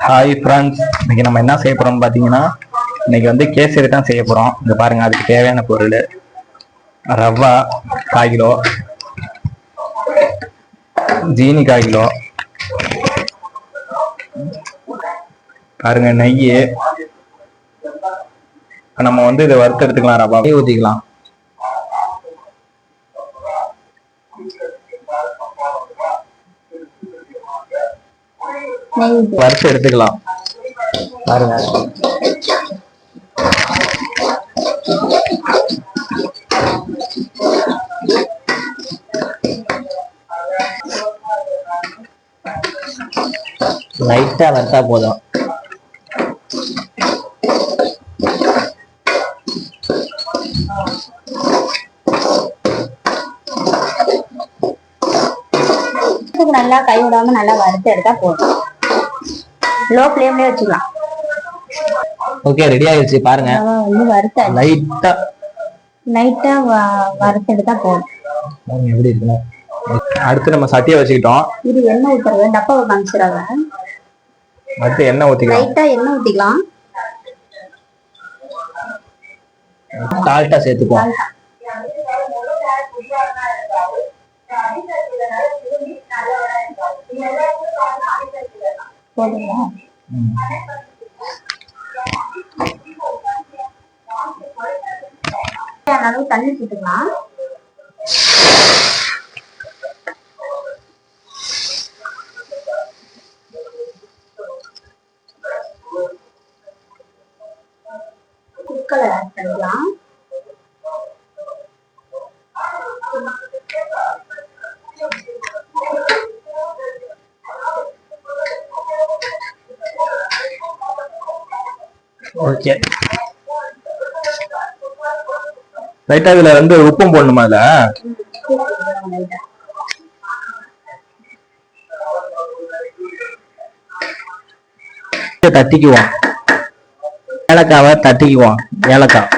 Hi friends, இன்னைக்கு நம்ம என்ன செய்ய போறோம்னு பார்த்தீங்கன்னா, இன்னைக்கு வந்து கேசரி தான் செய்ய போறோம். இங்க பாருங்க, அதுக்கு தேவையான பொருள் ரவா 1/4 கிலோ, ஜீனி 1/4 கிலோ, பாருங்க நெய். நம்ம வந்து இதை வறுத்து எடுத்துக்கலாம். ரவா ஊற்றிக்கலாம், வறுத்து எடுத்துக்கலாம். பாருங்க லைட்டா வறுத்தா போதும். நல்லா கை விடாம நல்லா வறுத்து எடுத்தா போதும். லோ ஃப்ளேம்லயே வச்சுக்கலாம். ஓகே, ரெடி ஆயிடுச்சு. பாருங்க, வறுத்த லைட்டா வறுத்து எடுத்தா போதும். எப்படி இருக்குன்னு அடுத்து நம்ம சட்டியை வச்சுக்கிட்டோம். இது எண்ணெய் ஊத்துறது, டப்பாவை காமிச்சிடாத. அடுத்து எண்ணெய் ஊத்திக்கலாம். லைட்டா எண்ணெய் ஊத்திக்கலாம். சால்ட்டா சேர்த்துப்போம். போதுங்களா? அளவு தண்ணி ஊத்திக்கலாம். குக்கரை ஆட் பண்ணிக்கலாம். ஓகே, லைட்டா இதுல வந்து உப்பும் போடணுமா? இதுல தட்டிக்குவோம். ஏலக்காவை தட்டிக்குவோம். ஏலக்காய்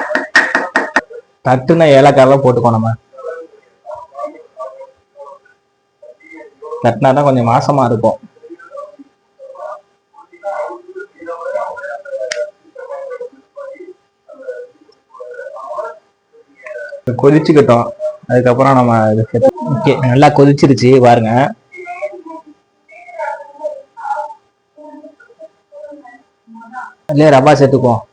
தட்டுன ஏலக்காய் போட்டுக்கோ. நம்ம தட்டினாதான் கொஞ்சம் மாசமா இருக்கும். கொதிச்சுக்கிட்டோம். அதுக்கப்புறம் நம்ம ஓகே, நல்லா கொதிச்சிருச்சு. பாருங்க, அதுலயே ரவா சேர்த்துக்குவோம்.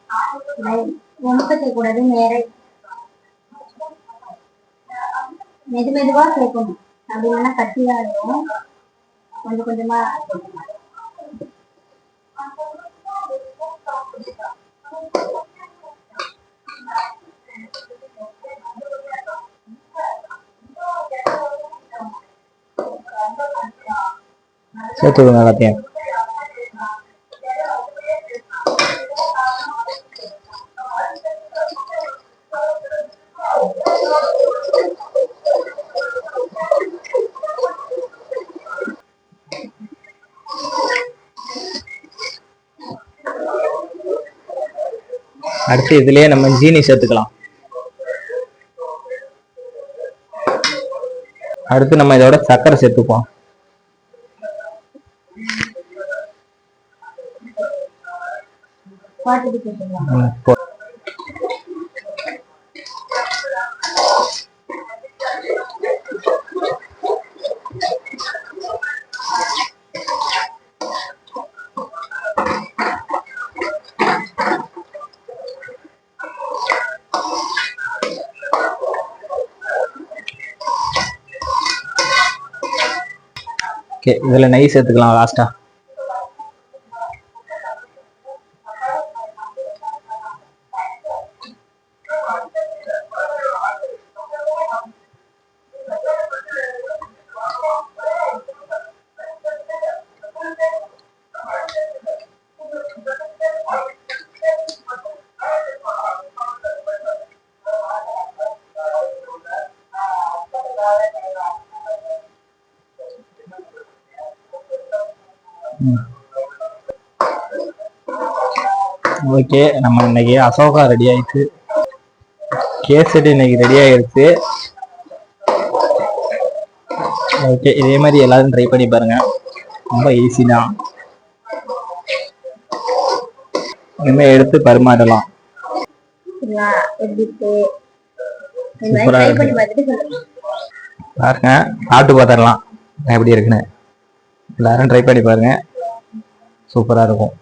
மெதுவா சேர்க்கணும். அப்படின்னா கட்டியா இருக்கும். கொஞ்சம் கொஞ்சமா சேர்த்து விடுங்க எல்லாத்தையும். அடுத்து இதுலயே நம்ம ஜீனி சேர்த்துக்கலாம். அடுத்து நம்ம இதோட சர்க்கரை சேர்த்துப்போம். இதுல நெய் சேர்த்துக்கலாம் லாஸ்டா. ஓகே, நம்ம இன்னைக்கு அசோகா ரெடி ஆயிடுச்சு. கேசரி இன்னைக்கு ரெடி ஆயிடுச்சு. ஓகே, இதே மாதிரி எல்லாரும் ட்ரை பண்ணி பாருங்க. ரொம்ப ஈஸி தான். இனிமே எடுத்து பரிமாறலாம். எப்படி இருக்கு? சூப்பரா ட்ரை இருக்கு. பண்ணி பார்த்துட்டு சொல்லுங்க. பாருங்க, சாப்பிட்டு பார்த்துடலாம் எப்படி இருக்குன்னு. எல்லாரும் ட்ரை பண்ணி பாருங்க, சூப்பரா இருக்கும்.